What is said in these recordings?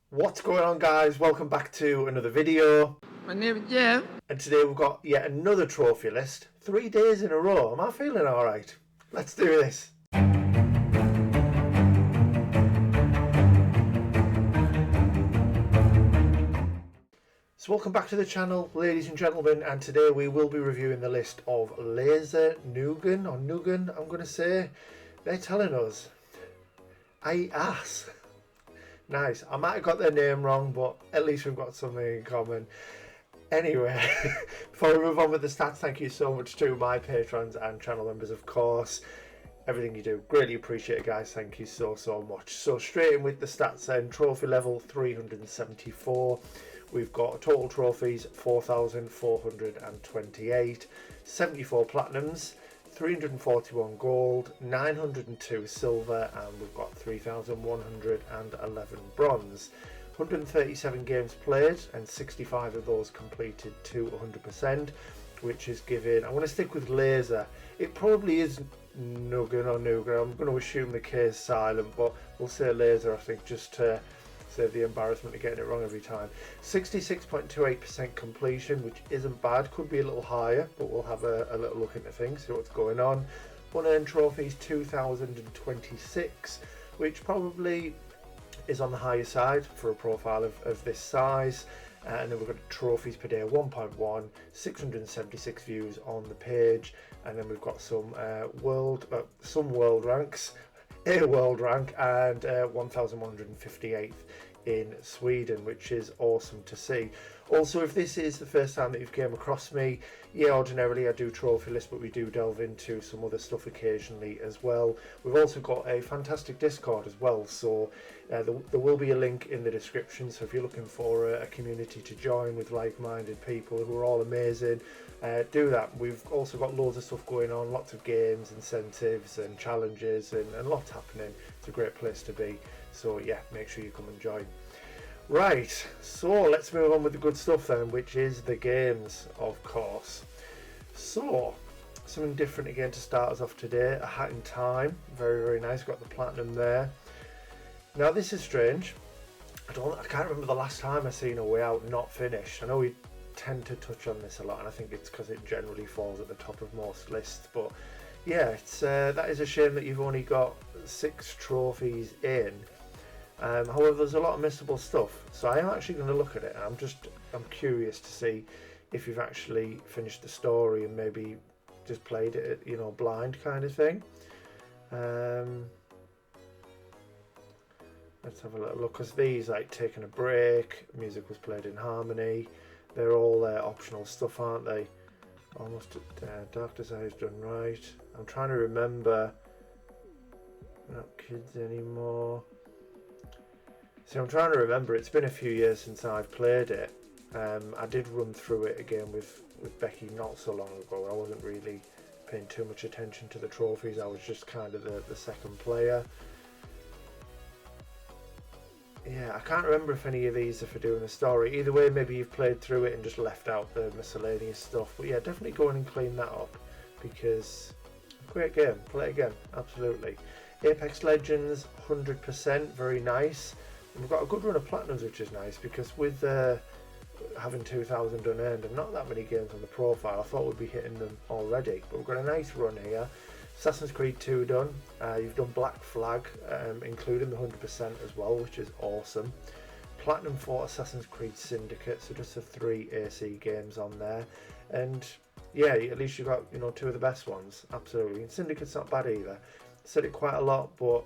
What's going on, guys? Welcome back to another video. My name is Jeff. And today we've got yet another trophy list. 3 days in a row. Am I feeling alright? Let's do this. So welcome back to the channel, ladies and gentlemen, and today we will be reviewing the list of LaserKnugen, or Nugen, I'm going to say. They're telling us, I ass. Nice. I might have got their name wrong, but at least we've got something in common. Anyway, before we move on with the stats, thank you so much to my patrons and channel members, of course. Everything you do, greatly appreciate it, guys. Thank you so much. So straight in with the stats then. Trophy level 374. We've got total trophies 4,428, 74 platinums, 341 gold, 902 silver, and we've got 3,111 bronze. 137 games played and 65 of those completed to 100%, which is giving, I'm going to stick with laser. It probably is Nugen or Nugen. I'm going to assume the K is silent, but we'll say laser, I think, just to save the embarrassment of getting it wrong every time. 66.28% completion, which isn't bad. Could be a little higher, but we'll have a little look into things, see what's going on. Unearned trophies 2,026, which probably is on the higher side for a profile of this size. And then we've got trophies per day 1.1, 676 views on the page, and then we've got some world ranks, a world rank, and 1158th in Sweden, which is awesome to see. Also, if this is the first time that you've came across me, yeah, ordinarily I do trophy lists, but we do delve into some other stuff occasionally as well. We've also got a fantastic Discord as well, so there will be a link in the description. So if you're looking for a community to join with like-minded people who are all amazing, do that. We've also got loads of stuff going on, lots of games, incentives and challenges, and lots happening. It's a great place to be. So yeah, make sure you come and join. Right, so let's move on with the good stuff then, which is the games, of course. So, something different again to start us off today. A Hat in Time, very nice. Got the platinum there. Now this is strange. I can't remember the last time I seen A Way Out not finished. I know we tend to touch on this a lot, and I think it's because it generally falls at the top of most lists. But yeah, it's that is a shame that you've only got 6 trophies in. However, there's a lot of missable stuff, so I am actually going to look at it. I'm curious to see if you've actually finished the story and maybe just played it, blind kind of thing. Let's have a little look, because these, like taking a break, music was played in harmony, they're all optional stuff, aren't they? Almost Dark Desire's done right. I'm trying to remember. Not kids anymore. See, I'm trying to remember. It's been a few years since I've played it. I did run through it again with Becky not so long ago. I wasn't really paying too much attention to the trophies. I was just kind of the second player. Yeah, I can't remember if any of these are for doing the story. Either way, maybe you've played through it and just left out the miscellaneous stuff. But yeah, definitely go in and clean that up, because great game. Play it again, absolutely. Apex Legends, 100%, very nice. We've got a good run of platinums, which is nice, because with having 2,000 unearned and not that many games on the profile, I thought we'd be hitting them already. But we've got a nice run here. Assassin's Creed 2 done. You've done Black Flag, including the 100% as well, which is awesome. Platinum for Assassin's Creed Syndicate, so just the 3 AC games on there. And yeah, at least you got 2 of the best ones, absolutely. And Syndicate's not bad either. Said it quite a lot, but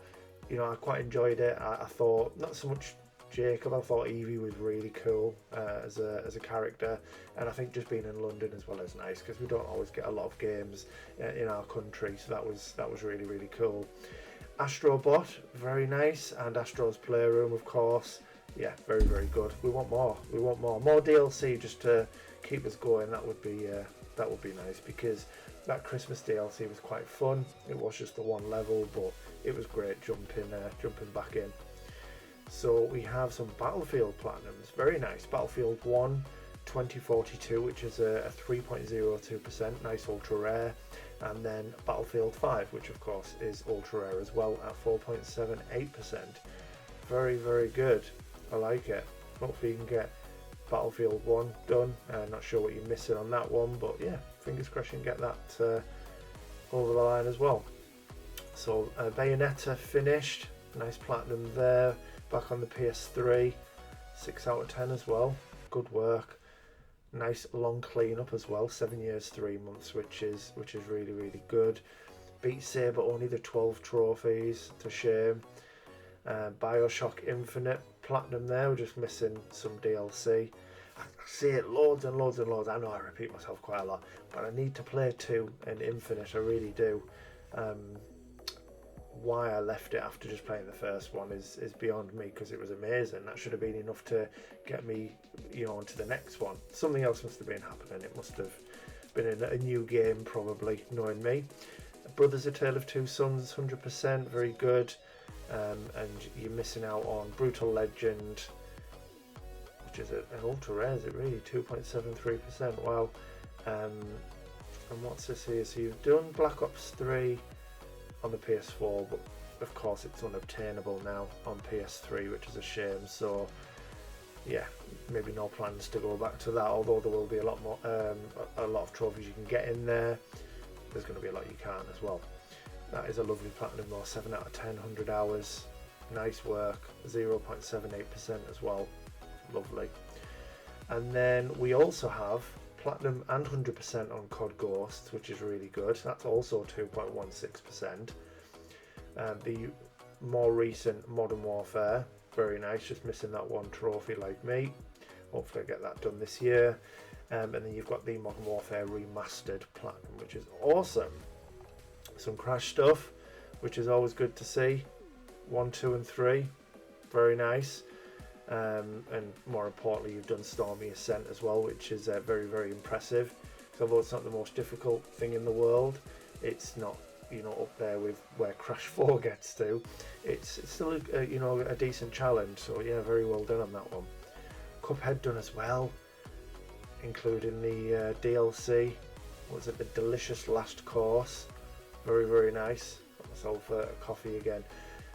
I quite enjoyed it. I thought, not so much Jacob, I thought Evie was really cool as a character, and I think just being in London as well is nice, because we don't always get a lot of games in our country, so that was really cool. Astrobot, very nice, and Astro's Playroom, of course. Yeah, very good. We want more DLC just to keep us going. That would be nice, because that Christmas DLC was quite fun. It was just the one level, but it was great jumping back in. So we have some Battlefield Platinums, very nice. Battlefield 1 2042, which is a 3.02%, nice ultra rare. And then Battlefield 5, which of course is ultra rare as well, at 4.78%. Very good. I like it. Hopefully you can get Battlefield 1 done. Not sure what you're missing on that one, but yeah, fingers crossed you can get that over the line as well. So Bayonetta finished, nice platinum there. Back on the PS3, 6 out of 10 as well. Good work. Nice long cleanup as well, 7 years 3 months, which is really, really good. Beat Saber only the 12 trophies, it's a shame. Bioshock Infinite platinum there, we're just missing some DLC. I see it loads and loads and loads. I know I repeat myself quite a lot, but I need to play 2 and Infinite, I really do. Why I left it after just playing the first one is beyond me, because it was amazing. That should have been enough to get me, onto the next one. Something else must have been happening. It must have been a new game, probably, knowing me. Brothers: A Tale of Two Sons, 100%, very good. And you're missing out on Brutal Legend, which is an ultra rare, is it really? 2.73%, wow. And what's this here? So you've done Black Ops 3 on the PS4, but of course it's unobtainable now on PS3, which is a shame. So yeah, maybe no plans to go back to that, although there will be a lot more, a lot of trophies you can get in there. There's going to be a lot you can't as well. That is a lovely platinum though, 7 out of 10, 100 hours, nice work, 0.78% as well, lovely. And then we also have platinum and 100% on COD Ghosts, which is really good. That's also 2.16%. The more recent Modern Warfare, very nice, just missing that one trophy like me. Hopefully I get that done this year. And then you've got the Modern Warfare Remastered platinum, which is awesome. Some Crash stuff, which is always good to see. 1, 2 and 3, very nice. And more importantly, you've done Stormy Ascent as well, which is very, very impressive. So although it's not the most difficult thing in the world, it's not, up there with where Crash 4 gets to. It's still a decent challenge. So yeah, very well done on that one. Cuphead done as well, including the DLC. Was it the Delicious Last Course? Very, very nice. Got myself a coffee again.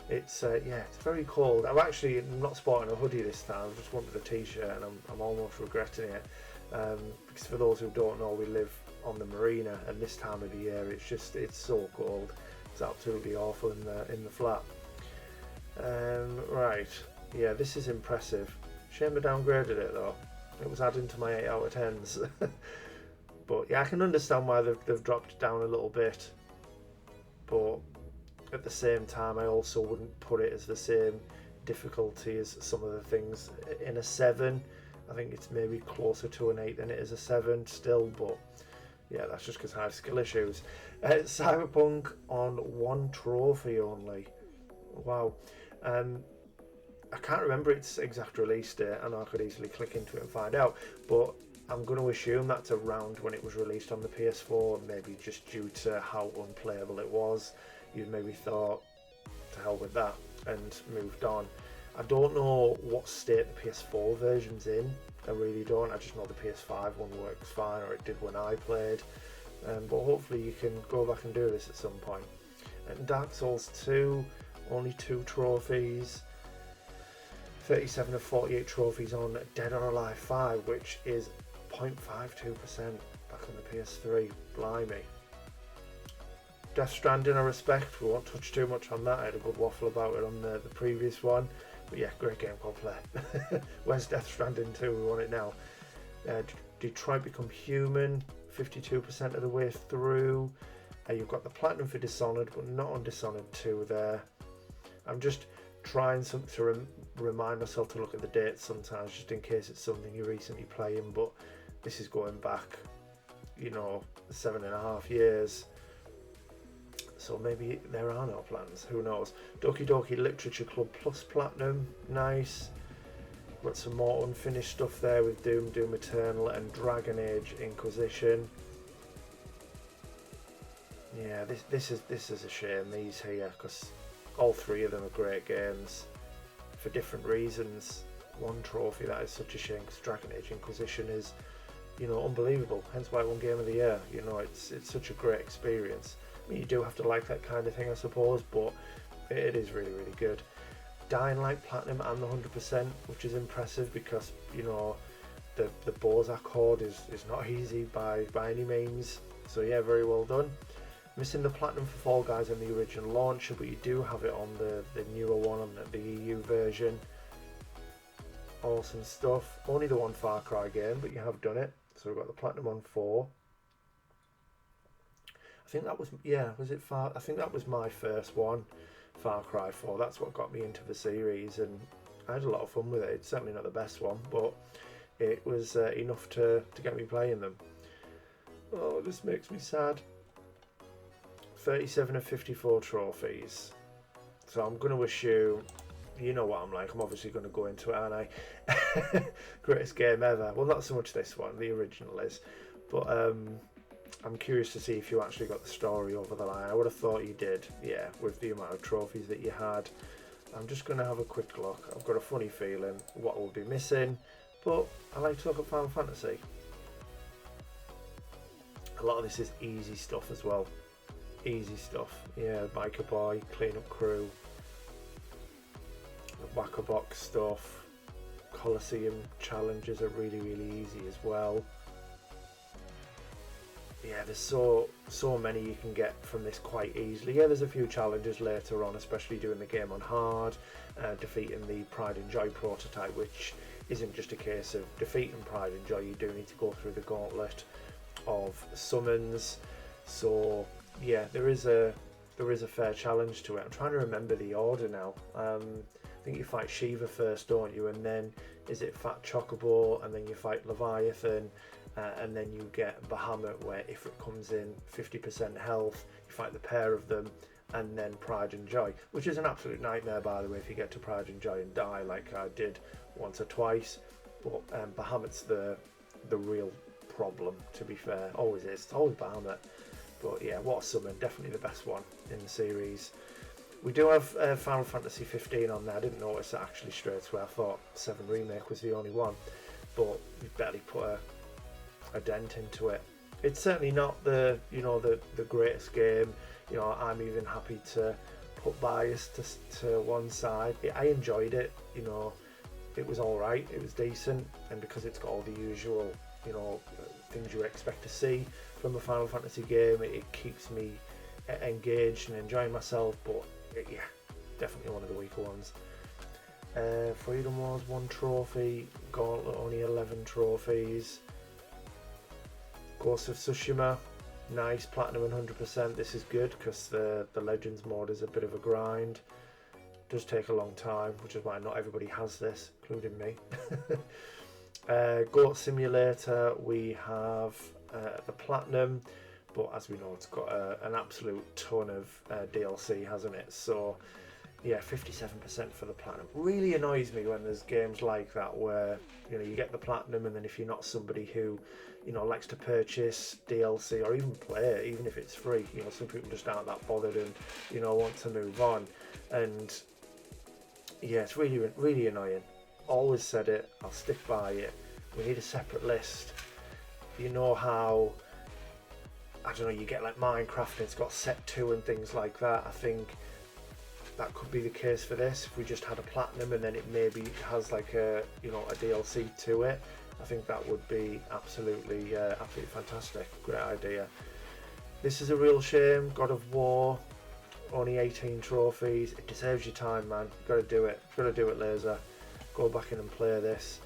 It's it's very cold. I'm actually not sporting a hoodie this time. I just wanted a t-shirt, and I'm almost regretting it. Because for those who don't know, we live on the marina, and this time of the year, it's so cold. It's absolutely awful in the flat. Right, yeah, this is impressive. Shame I downgraded it though. It was adding to my 8 out of 10s. But yeah, I can understand why they've dropped it down a little bit. But at the same time, I also wouldn't put it as the same difficulty as some of the things in a 7. I think it's maybe closer to an 8 than it is a 7 still, but yeah, that's just because I have skill issues. Cyberpunk on 1 trophy only. Wow. I can't remember its exact release date. I know I could easily click into it and find out, but I'm going to assume that's around when it was released on the PS4, maybe just due to how unplayable it was. You maybe thought, to hell with that, and moved on. I don't know what state the PS4 version's in. I really don't. I just know the PS5 one works fine, or it did when I played. But hopefully you can go back and do this at some point. And Dark Souls 2, only 2 trophies. 37 of 48 trophies on Dead or Alive 5, which is 0.52% back on the PS3. Blimey. Death Stranding I respect, we won't touch too much on that. I had a good waffle about it on the previous one. But yeah, great game, go play. Where's Death Stranding 2? We want it now. Detroit Become Human, 52% of the way through. You've got the platinum for Dishonored, but not on Dishonored 2 there. I'm just trying to remind myself to look at the dates sometimes, just in case it's something you're recently playing, but this is going back, 7.5 years. So maybe there are no plans, who knows. Doki Doki Literature Club Plus Platinum, nice. Got some more unfinished stuff there with Doom, Doom Eternal and Dragon Age Inquisition. Yeah, this is a shame, these here, because all 3 of them are great games for different reasons. 1 trophy, that is such a shame, because Dragon Age Inquisition is, unbelievable, hence why it won Game of the Year. It's such a great experience. I mean, you do have to like that kind of thing, I suppose, but it is really, really good. Dying Light Platinum and the 100%, which is impressive because, you know, the Bozak horde is not easy by any means. So yeah, very well done. Missing the Platinum for Fall Guys on the original launcher, but you do have it on the newer one, on the EU version. Awesome stuff. Only the one Far Cry game, but you have done it. So we've got the Platinum on 4. I think that was, yeah, was it Far? I think that was my first one, Far Cry 4. That's what got me into the series, and I had a lot of fun with it. It's certainly not the best one, but it was enough to get me playing them. Oh, this makes me sad. 37 of 54 trophies. So I'm going to assume, you know what I'm like, I'm obviously going to go into it, aren't I? Greatest game ever. Well, not so much this one, the original is. But I'm curious to see if you actually got the story over the line. I would have thought you did, yeah, with the amount of trophies that you had. I'm just going to have a quick look. I've got a funny feeling what will be missing, but I like to look at Final Fantasy. A lot of this is easy stuff as well. Easy stuff. Yeah, Biker Boy, Clean Up Crew, the Whacker Box stuff. Coliseum challenges are really easy as well. Yeah, there's so many you can get from this quite easily. Yeah, there's a few challenges later on, especially doing the game on hard, defeating the Pride and Joy prototype, which isn't just a case of defeating Pride and Joy. You do need to go through the gauntlet of summons. So yeah, there is a fair challenge to it. I'm trying to remember the order now. I think you fight Shiva first, don't you? And then is it Fat Chocobo, and then you fight Leviathan. And then you get Bahamut, where if it comes in 50% health, you fight the pair of them, and then Pride and Joy, which is an absolute nightmare, by the way, if you get to Pride and Joy and die like I did once or twice. But Bahamut's the real problem, to be fair. Always is. It's always Bahamut. But yeah, what a summon. Definitely the best one in the series. We do have Final Fantasy 15 on there. I didn't notice that actually straight away. I thought 7 Remake was the only one. But we've barely put a dent into it. It's certainly not the greatest game. You know, I'm even happy to put bias to one side. I enjoyed it. You know, it was all right. It was decent, and because it's got all the usual, you know, things you expect to see from a Final Fantasy game, it keeps me engaged and enjoying myself. But yeah, definitely one of the weaker ones. Freedom Wars 1 trophy. Gauntlet only 11 trophies. Ghost of Tsushima, nice, Platinum 100%. This is good because the Legends mode is a bit of a grind. Does take a long time, which is why not everybody has this, including me. Goat Simulator, we have the Platinum, but as we know, it's got an absolute ton of DLC, hasn't it? So yeah, 57% for the Platinum. Really annoys me when there's games like that where, you know, you get the Platinum, and then if you're not somebody who, you know, likes to purchase DLC or even play it, even if it's free, you know, some people just aren't that bothered and, you know, want to move on. And yeah, it's really annoying. Always said it, I'll stick by it. We need a separate list. You know how, I don't know, you get like Minecraft and it's got set 2 and things like that. I think that could be the case for this. If we just had a Platinum and then it maybe has like a, you know, a DLC to it, I think that would be absolutely fantastic. Great idea. This is a real shame. God of War, only 18 trophies. It deserves your time, man. Got to do it. Got to do it, Laser. Go back in and play this.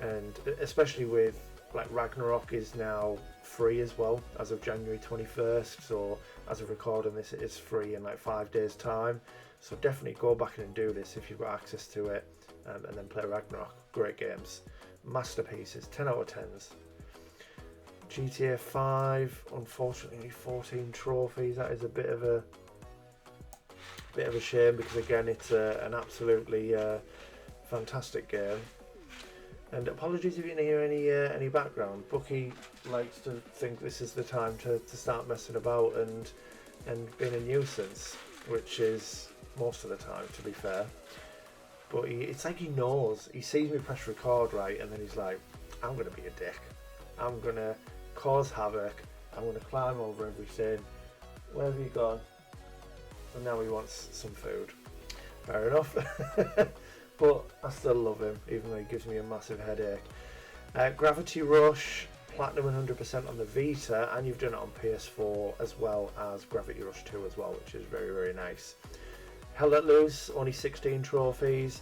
And especially with like Ragnarok is now free as well as of January 21st. So as of recording this, it is free in like 5 days time. So definitely go back in and do this if you've got access to it, and then play Ragnarok. Great games. Masterpieces, 10 out of 10s. GTA 5, unfortunately 14 trophies. That is a bit of a shame because again it's an absolutely fantastic game. And apologies if you didn't hear any background. Bucky likes to think this is the time to start messing about and being a nuisance, which is most of the time, to be fair. But it's like he knows. He sees me press record, right, and then he's like, I'm going to be a dick. I'm going to cause havoc. I'm going to climb over everything. Where have you gone? And now he wants some food. fair enough. But I still love him, even though he gives me a massive headache. Gravity Rush, Platinum 100% on the Vita, and you've done it on PS4 as well as Gravity Rush 2 as well, which is very, very nice. Hell Let Loose, only 16 trophies.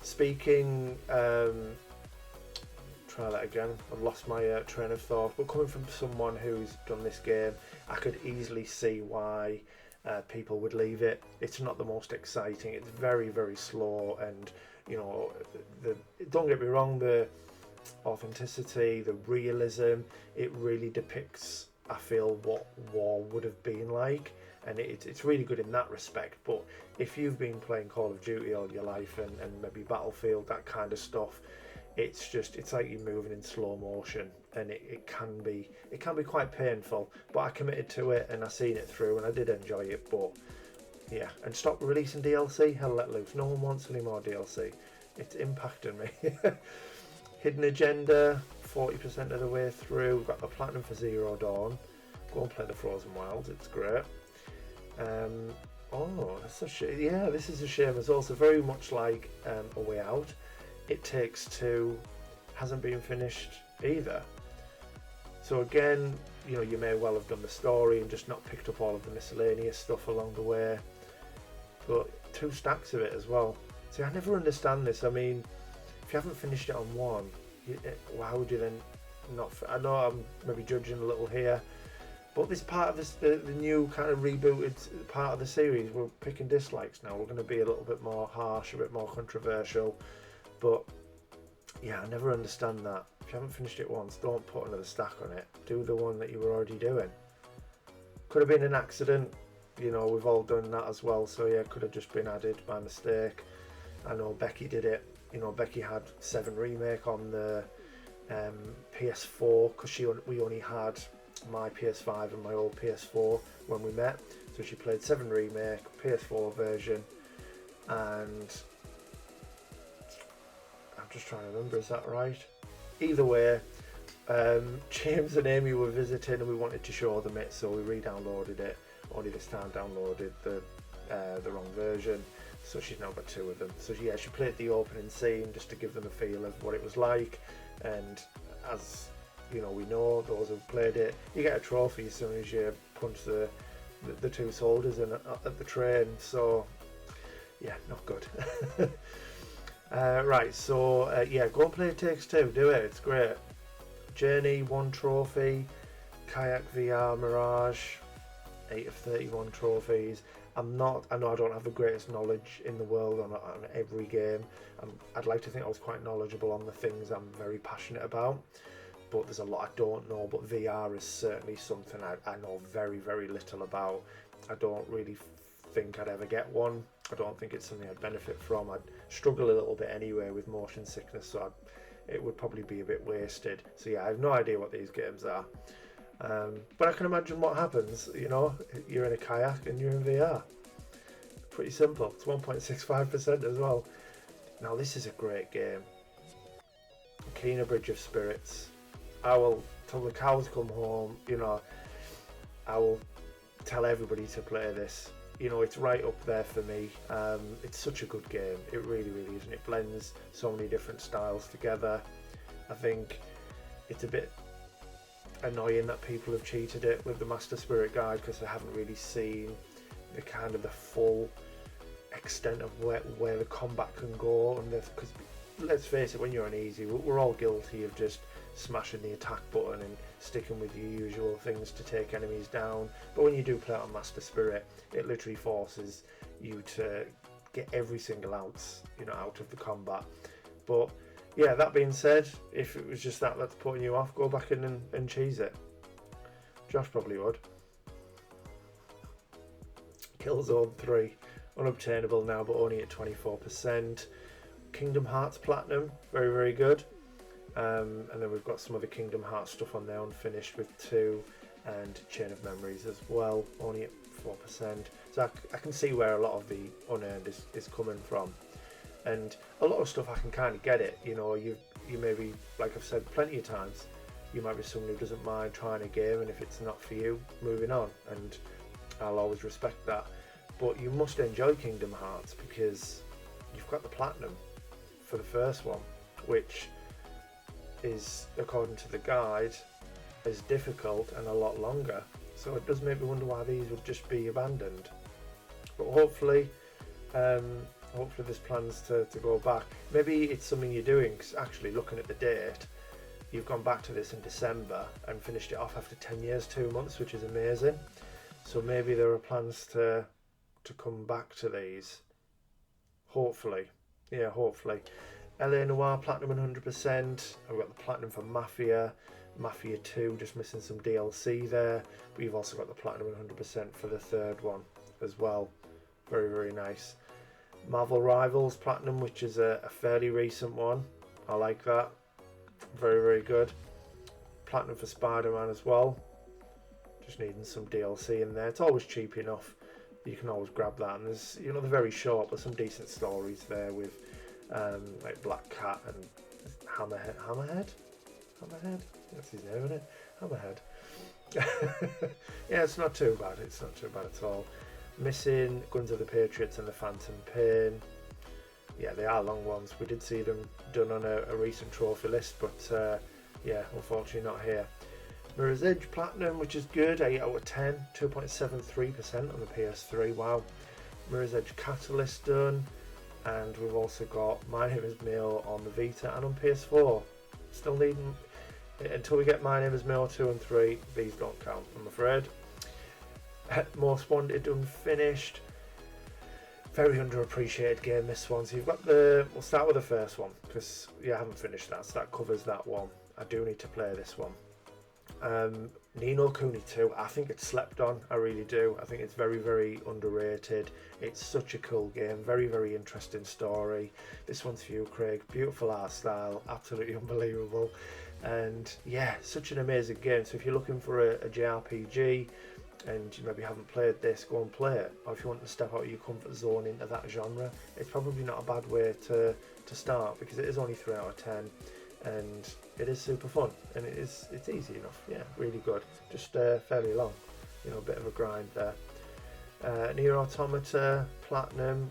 Speaking, try that again, I've lost my train of thought, but coming from someone who's done this game, I could easily see why people would leave it. It's not the most exciting, it's very, very slow, and you know, don't get me wrong, the authenticity, the realism, it really depicts, I feel, what war would have been like, and it's really good in that respect. But if you've been playing Call of Duty all your life and maybe Battlefield, that kind of stuff, it's like you're moving in slow motion, and it can be quite painful. But I committed to it and I seen it through and I did enjoy it. But yeah, and stop releasing DLC, Hell Let Loose. No one wants any more DLC. It's impacting me. Hidden Agenda, 40% of the way through. We've got the Platinum for Zero Dawn. Go and play the Frozen Wilds, it's great. Oh, that's a shame. Yeah, this is a shame as well. So very much like A Way Out, It Takes Two hasn't been finished either. So again, you know, you may well have done the story and just not picked up all of the miscellaneous stuff along the way. But 2 stacks of it as well. See, I never understand this. I mean, if you haven't finished it on one, how would you then not? I know I'm maybe judging a little here, but this part of this, the new kind of rebooted part of the series, we're picking dislikes now. We're going to be a little bit more harsh, a bit more controversial. But yeah, I never understand that. If you haven't finished it once, don't put another stack on it. Do the one that you were already doing. Could have been an accident. You know, we've all done that as well. So yeah, could have just been added by mistake. I know Becky did it. You know, Becky had 7 Remake on the PS4 because we only had my PS5 and my old PS4 when we met. So she played 7 Remake, PS4 version, and I'm just trying to remember, is that right? Either way, James and Amy were visiting and we wanted to show them it, so we re-downloaded it. Only this time downloaded the wrong version. So she's now got 2 of them. So yeah, she played the opening scene just to give them a feel of what it was like. And as you know, we know, those who've played it, you get a trophy as soon as you punch the 2 soldiers in at the train. So yeah, not good. Right, so yeah, go and play It Takes Two. Do it. It's great. Journey, 1 trophy. Kayak VR Mirage, 8 of 31 trophies. I know I don't have the greatest knowledge in the world on every game. I'd like to think I was quite knowledgeable on the things I'm very passionate about, but there's a lot I don't know. But VR is certainly something I know very, very little about. I don't really think I'd ever get one. I don't think it's something I'd benefit from. I'd struggle a little bit anyway with motion sickness, so it would probably be a bit wasted. So yeah, I have no idea what these games are. But I can imagine what happens. You know, you're in a kayak and you're in VR. Pretty simple. It's 1.65% as well. Now this is a great game. Kena Bridge of Spirits. I will, till the cows come home, you know, I will tell everybody to play this. You know, it's right up there for me. It's such a good game. It really, really is, and it blends so many different styles together. I think it's a bit annoying that people have cheated it with the Master Spirit Guide because they haven't really seen the kind of the full extent of where the combat can go. And because let's face it, when you're on easy, we're all guilty of just smashing the attack button and sticking with your usual things to take enemies down. But when you do play on Master Spirit, it literally forces you to get every single ounce, you know, out of the combat. But yeah, that being said, if it was just that's putting you off, go back in and cheese it. Josh probably would. Killzone 3, unobtainable now, but only at 24%. Kingdom Hearts Platinum, very, very good. And then we've got some other Kingdom Hearts stuff on there, unfinished with 2, and Chain of Memories as well, only at 4%. So I can see where a lot of the unearned is coming from. And a lot of stuff I can kind of get it. You know, you may be, like I've said plenty of times, you might be someone who doesn't mind trying a game, and if it's not for you, moving on. And I'll always respect that. but you must enjoy Kingdom Hearts because you've got the platinum for the first one, which is, according to the guide, is difficult and a lot longer. So it does make me wonder why these would just be abandoned. But hopefully there's plans to go back. Maybe it's something you're doing, because actually looking at the date, you've gone back to this in December and finished it off after 10 years, 2 months, which is amazing. So maybe there are plans to come back to these. Hopefully. Yeah, hopefully. LA Noire Platinum 100%. I've got the Platinum for Mafia. Mafia 2, just missing some DLC there. But you've also got the Platinum 100% for the third one as well. Very, very nice. Marvel Rivals Platinum, which is a fairly recent one. I like that. Very, very good. Platinum for Spider-Man as well. Just needing some DLC in there. It's always cheap enough. You can always grab that. And there's, they're very short, but some decent stories there with like Black Cat and Hammerhead? That's his name, isn't it? Hammerhead. Yeah, it's not too bad. It's not too bad at all. Missing Guns of the Patriots and the Phantom Pain. Yeah, they are long ones. We did see them done on a recent trophy list, but yeah, unfortunately not here. Mirror's Edge Platinum, which is good, 8 out of 10, 2.73% on the PS3, wow. Mirror's Edge Catalyst done, and we've also got My Name is Mail on the Vita and on PS4. Still needing, until we get My Name is Mail 2 and 3, these don't count, I'm afraid. Most Wanted unfinished. Very underappreciated game, this one. So you've got we'll start with the first one, because I haven't finished that, so that covers that one. I do need to play this one. Ni no Kuni 2, I think it's slept on, I really do. I think it's very, very underrated. It's such a cool game, very, very interesting story. This one's for you, Craig. Beautiful art style, absolutely unbelievable. And yeah, such an amazing game. So if you're looking for a JRPG and you maybe haven't played this, go and play it. Or if you want to step out of your comfort zone into that genre, it's probably not a bad way to start, because it is only 3 out of 10. And it is super fun, and it's easy enough. Yeah, really good. Just fairly long, a bit of a grind there. Nier Automata Platinum,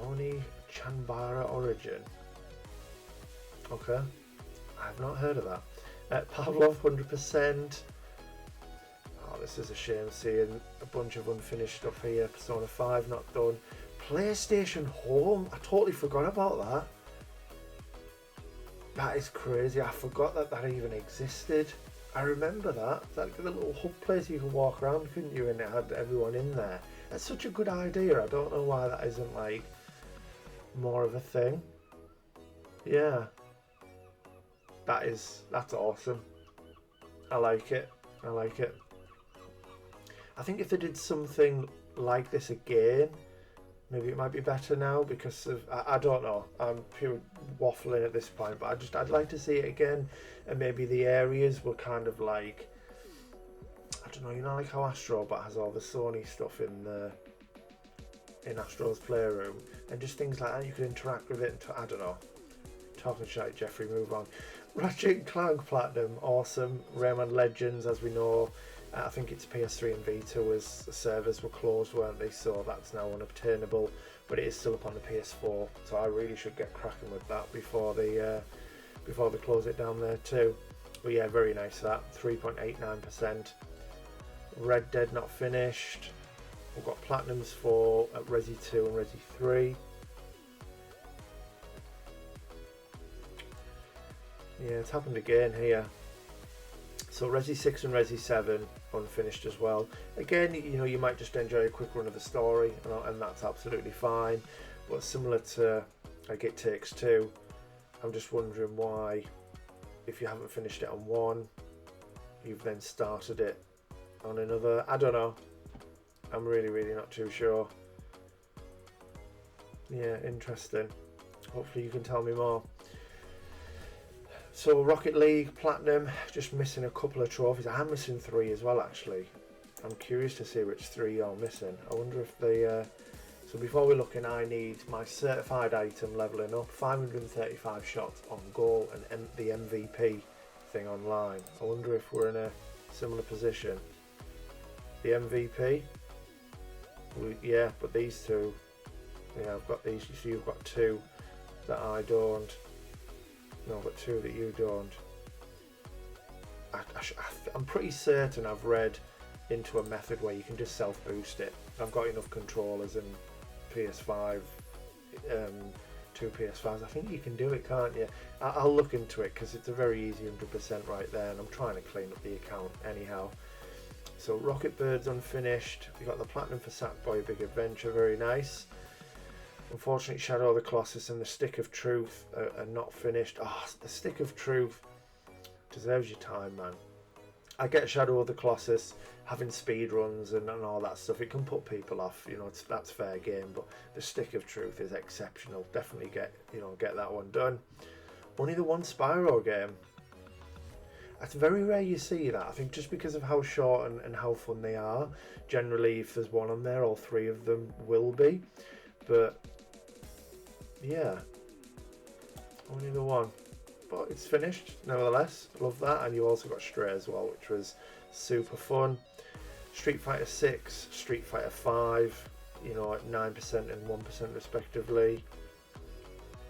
Oni Chanbara Origin. Okay, I have not heard of that. Pavlov 100%. Oh, this is a shame seeing a bunch of unfinished stuff here. Persona 5 not done. PlayStation Home, I totally forgot about that. That is crazy. I forgot that even existed. I remember that. Like the little hub place you could walk around, couldn't you? And it had everyone in there. That's such a good idea. I don't know why that isn't like more of a thing. Yeah. That's awesome. I like it. I think if they did something like this again, maybe it might be better now, because of I don't know, I'm pure waffling at this point, but I'd like to see it again, and maybe the areas were kind of like, I don't know, like how Astrobot has all the Sony stuff in Astro's Playroom, and just things like that, you could interact with it, and I don't know. Talking shite, Jeffrey, move on. Ratchet & Clank Platinum, awesome. Rayman Legends, as we know, I think it's PS3 and Vita the servers were closed, weren't they? So that's now unobtainable, but it is still up on the PS4. So I really should get cracking with that before they close it down there too. But yeah, very nice that. 3.89%. Red Dead not finished. We've got platinums for Resi 2 and Resi 3. Yeah, it's happened again here. So Resi 6 and Resi 7 unfinished as well. Again, you might just enjoy a quick run of the story, and that's absolutely fine. But similar to like It Takes Two, I'm just wondering why, if you haven't finished it on one, you've then started it on another. I don't know. I'm really, really not too sure. Yeah, interesting. Hopefully you can tell me more. So Rocket League Platinum, just missing a couple of trophies. I'm missing 3 as well, actually. I'm curious to see which 3 you're missing. I wonder if they... So before we look in, I need my certified item leveling up, 535 shots on goal, and the MVP thing online. I wonder if we're in a similar position. The MVP? Yeah, but these two, yeah, I've got these. So you've got two that I don't. No, I've got two that you don't. I'm pretty certain I've read into a method where you can just self-boost it. I've got enough controllers and PS5, two PS5s. I think you can do it, can't you? I'll look into it because it's a very easy 100% right there, and I'm trying to clean up the account anyhow. So Rocket Bird's unfinished. We got the Platinum for Sackboy Big Adventure, very nice. Unfortunately, Shadow of the Colossus and the Stick of Truth are not finished. Oh, the Stick of Truth deserves your time, man. I get Shadow of the Colossus, having speed runs and all that stuff. It can put people off, you know. That's fair game. But the Stick of Truth is exceptional. Definitely get that one done. Only the one Spyro game. It's very rare you see that. I think just because of how short and how fun they are. Generally, if there's one on there, all three of them will be. But yeah, only the one. But it's finished nevertheless. Love that. And you also got Stray as well, which was super fun. Street Fighter 6, Street Fighter 5, you know, at 9% and 1% respectively.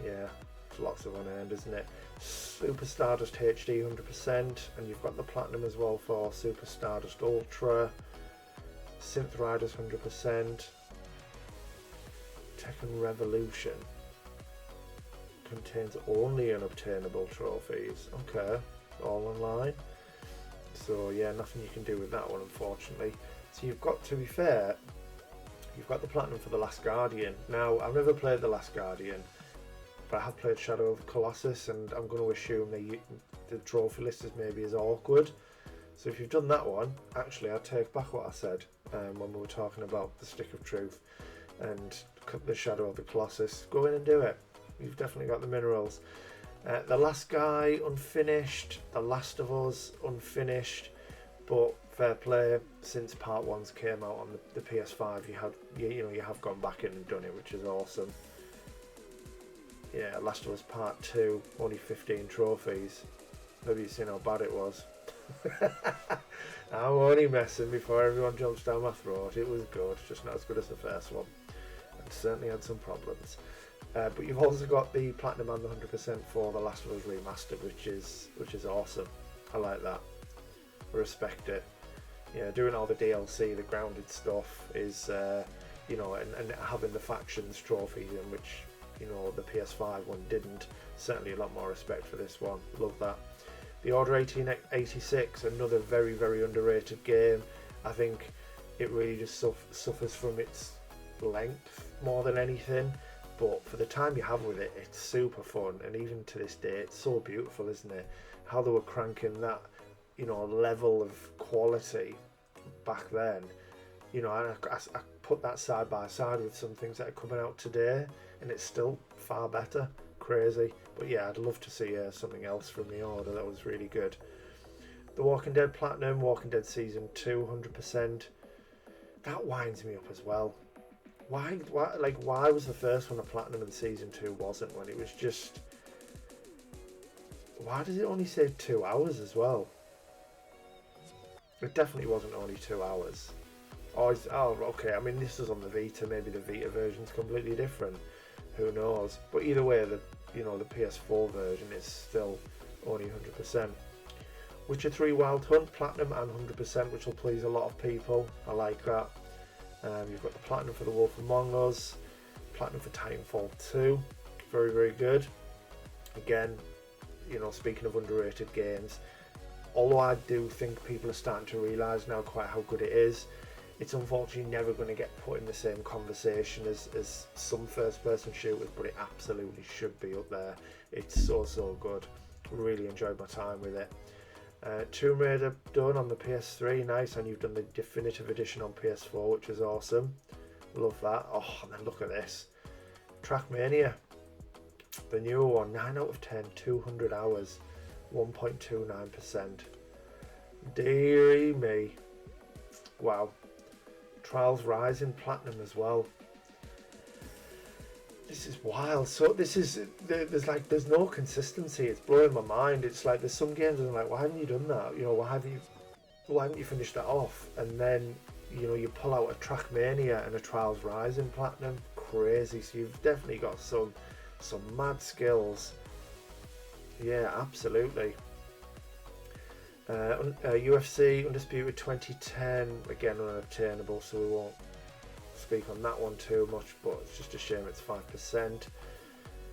Yeah, it's lots of unearned, isn't it? Super Stardust HD 100%, and you've got the Platinum as well for Super Stardust Ultra. Synth Riders 100%. Tekken Revolution contains only unobtainable trophies. Okay, all online. So yeah, nothing you can do with that one, unfortunately. So you've got, to be fair, you've got the Platinum for The Last Guardian. Now, I've never played The Last Guardian, but I have played Shadow of the Colossus, and I'm going to assume the trophy list is maybe as awkward. So if you've done that one, actually, I take back what I said when we were talking about the Stick of Truth and the Shadow of the Colossus. Go in and do it. You've definitely got the minerals. The Last Guy unfinished. The Last of Us unfinished. But fair play, since Part 1's came out on the PS5, you have gone back in and done it, which is awesome. Yeah, Last of Us Part 2, only 15 trophies. Maybe you've seen how bad it was. I'm only messing before everyone jumps down my throat. It was good, just not as good as the first one. And certainly had some problems. But you've also got the Platinum and the 100% for The Last of Us Remastered, which is awesome. I like that. I respect it. Yeah, doing all the DLC, the grounded stuff is, and having the factions trophies in which, the PS5 one didn't. Certainly a lot more respect for this one. Love that. The Order 1886, another very, very underrated game. I think it really just suffers from its length more than anything. But for the time you have with it, it's super fun. And even to this day, it's so beautiful, isn't it? How they were cranking that, level of quality back then. I put that side by side with some things that are coming out today, and it's still far better. Crazy. But yeah, I'd love to see something else from the Order. That was really good. The Walking Dead Platinum, Walking Dead Season 2, 100%. That winds me up as well. Why was the first one a Platinum and Season 2 wasn't, when it was just... Why does it only say 2 hours as well? It definitely wasn't only 2 hours. Oh, okay, I mean, this was on the Vita. Maybe the Vita version's completely different. Who knows? But either way, the PS4 version is still only 100%. Witcher 3 Wild Hunt, Platinum and 100%, which will please a lot of people. I like that. You've got the Platinum for The Wolf Among Us, Platinum for Titanfall 2, very, very good. Again, speaking of underrated games, although I do think people are starting to realise now quite how good it is, it's unfortunately never going to get put in the same conversation as some first-person shooters, but it absolutely should be up there. It's so, so good. Really enjoyed my time with it. Tomb Raider done on the PS3, nice, and you've done the definitive edition on PS4, which is awesome. Love that. Oh, and then look at this. Trackmania, the newer one, 9 out of 10, 200 hours, 1.29%. Deary me. Wow. Trials Rising Platinum as well. This is wild. So there's no consistency. It's blowing my mind. It's like there's some games that I'm like, why haven't you done that? Why haven't you finished that off? And then you know, you pull out a Trackmania and a Trials Rising Platinum, crazy. So you've definitely got some mad skills. Yeah, absolutely. UFC Undisputed 2010, again unobtainable, so we won't speak on that one too much, but it's just a shame it's 5%.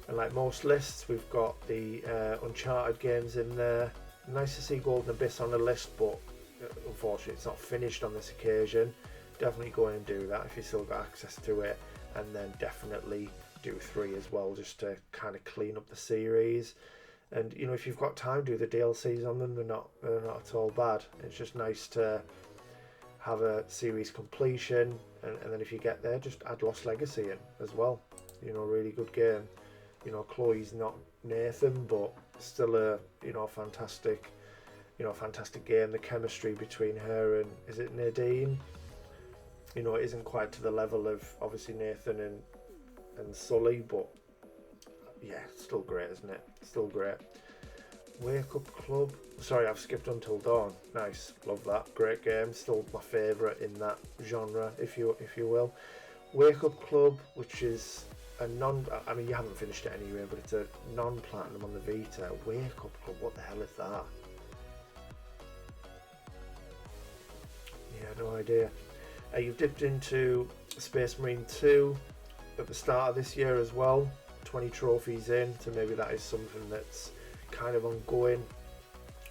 And like most lists, we've got the Uncharted games in there. Nice to see Golden Abyss on the list, but unfortunately it's not finished on this occasion. Definitely go in and do that if you still got access to it, and then definitely do 3 as well, just to kind of clean up the series. And you know, if you've got time, do the DLCs on them. They're not at all bad. It's just nice to have a series completion, and then if you get there, just add Lost Legacy in as well. You know, really good game. You know, Chloe's not Nathan, but still a fantastic game. The chemistry between her and, is it Nadine? You know, it isn't quite to the level of obviously Nathan and Sully, but yeah, still great, isn't it? Still great. Wake Up Club. Sorry, I've skipped Until Dawn. Nice, love that. Great game. Still my favourite in that genre, if you will. Wake Up Club, which is a I mean, you haven't finished it anyway, but it's a non-platinum on the Vita. Wake Up Club. What the hell is that? Yeah, no idea. You've dipped into Space Marine 2 at the start of this year as well. 20 trophies in, so maybe that is something that's kind of ongoing.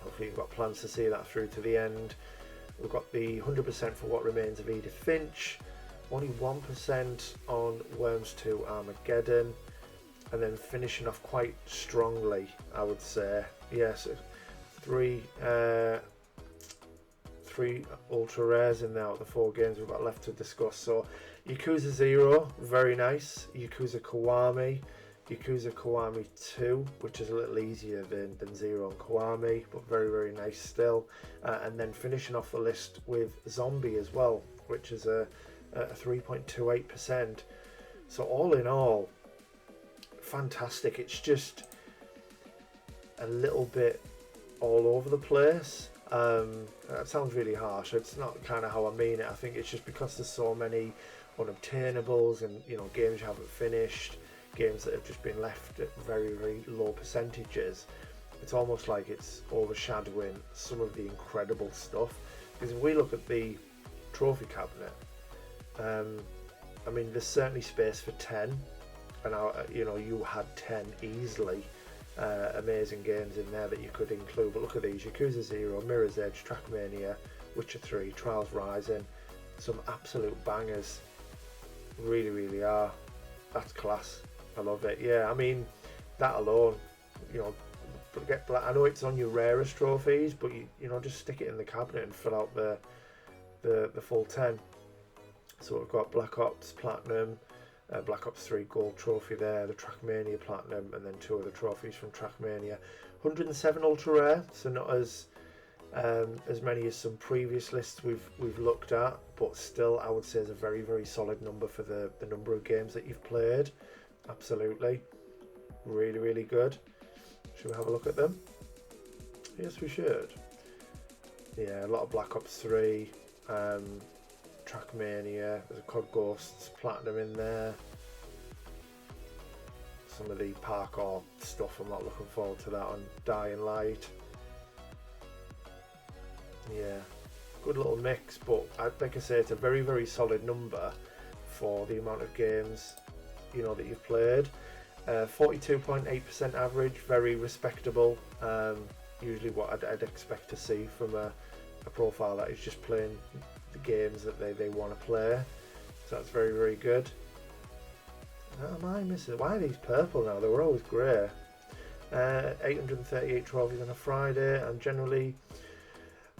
Hopefully you've got plans to see that through to the end. We've got the 100% for What Remains of Edith Finch, only 1% on Worms 2 Armageddon, and then finishing off quite strongly, I would say. Yes, three ultra rares in there out of the 4 games we've got left to discuss. So Yakuza 0, very nice. Yakuza Kiwami, Yakuza Kiwami 2, which is a little easier than 0 and Kiwami, but very, very nice still. And then finishing off the list with Zombie as well, which is a 3.28%. So all in all, fantastic. It's just a little bit all over the place. That sounds really harsh. It's not kind of how I mean it. I think it's just because there's so many unobtainables and, you know, games you haven't finished, games that have just been left at very, very low percentages. It's almost like it's overshadowing some of the incredible stuff. Because if we look at the trophy cabinet, I mean, there's certainly space for 10, and you know, you had 10 easily. Amazing games in there that you could include, but look at these: Yakuza 0, Mirror's Edge, Trackmania, Witcher 3, Trials Rising. Some absolute bangers, really, really are. That's class. I love it. Yeah, I mean, that alone, you know, I know it's on your rarest trophies, but you know, just stick it in the cabinet and fill out the full 10. So we've got Black Ops Platinum, Black Ops 3 Gold Trophy there, the Trackmania Platinum, and then 2 other trophies from Trackmania. 107 Ultra Rare, so not as many as some previous lists we've looked at, but still I would say is a very, very solid number for the number of games that you've played. Absolutely. Really, really good. Should we have a look at them? Yes, we should. Yeah, a lot of Black Ops 3, Trackmania, there's a COD Ghosts Platinum in there. Some of the parkour stuff, I'm not looking forward to that on Dying Light. Yeah, good little mix, but like I say, it's a very, very solid number for the amount of games, you know, that you've played. 42.8% average, very respectable. Usually what I'd expect to see from a profile that is just playing the games that they want to play. So that's very, very good. What am I missing? Why are these purple now? They were always grey. 838 trophies on a Friday, and generally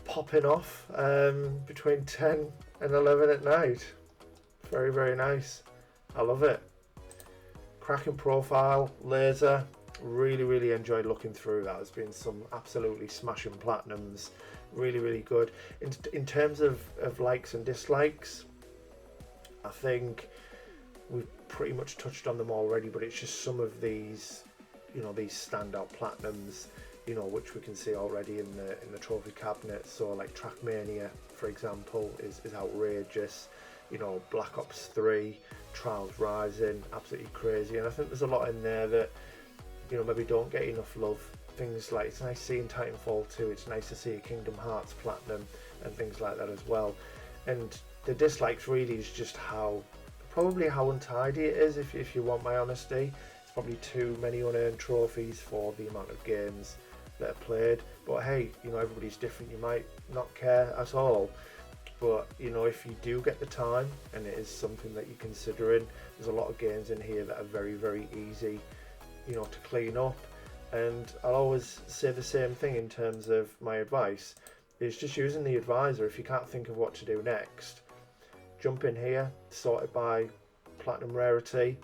popping off between 10 and 11 at night. Very, very nice. I love it. Cracking profile, laser. Really, really enjoyed looking through that. There's been some absolutely smashing platinums. Really, really good. In terms of likes and dislikes, I think we've pretty much touched on them already, but it's just some of these, you know, these standout platinums. you know, which we can see already in the trophy cabinet. So like Trackmania, for example, is outrageous. You know, Black Ops 3, Trials Rising, absolutely crazy. And I think there's a lot in there that, you know, maybe don't get enough love. Things like, it's nice seeing Titanfall 2, it's nice to see Kingdom Hearts Platinum and things like that as well. And the dislikes really is just probably how untidy it is, if you want my honesty. It's probably too many unearned trophies for the amount of games that are played. But hey, you know, everybody's different. You might not care at all. But, you know, if you do get the time and it is something that you're considering, there's a lot of games in here that are very, very easy, you know, to clean up. And I'll always say the same thing in terms of my advice, is just using the advisor. If you can't think of what to do next, jump in here, sort it by platinum rarity,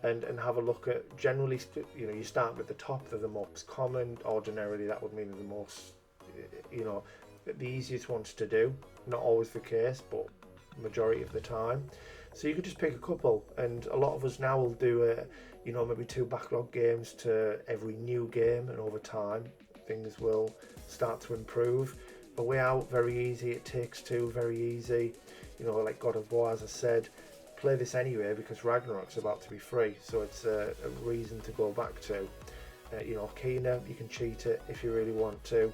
and have a look at, generally, you know, you start with the top, they're the most common. Ordinarily that would mean the most, you know, the easiest ones to do. Not always the case, but majority of the time. So you could just pick a couple, and a lot of us now will do you know, maybe 2 backlog games to every new game, and over time things will start to improve. A Way Out, very easy. It Takes Two, very easy. You know, like God of War, as I said, play this anyway because Ragnarok's about to be free, so it's a reason to go back to. You know, Kena, you can cheat it if you really want to,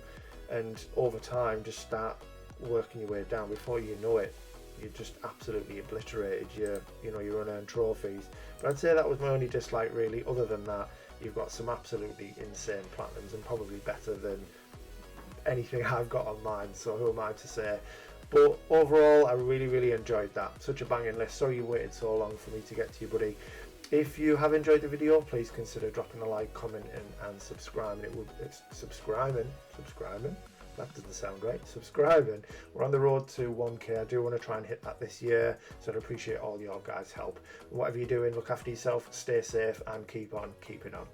and over time just start working your way down. Before you know it, you just absolutely obliterated your unearned trophies. But I'd say that was my only dislike really. Other than that, you've got some absolutely insane platinums, and probably better than anything I've got on mine, so who am I to say. But overall, I really enjoyed that. Such a banging list. Sorry you waited so long for me to get to you, buddy. If you have enjoyed the video, please consider dropping a like, comment and subscribing. It's subscribing. That doesn't sound right. Subscribing. We're on the road to 1K. I do want to try and hit that this year, so I'd appreciate all your guys' help. Whatever you're doing, look after yourself, stay safe, and keep on keeping on.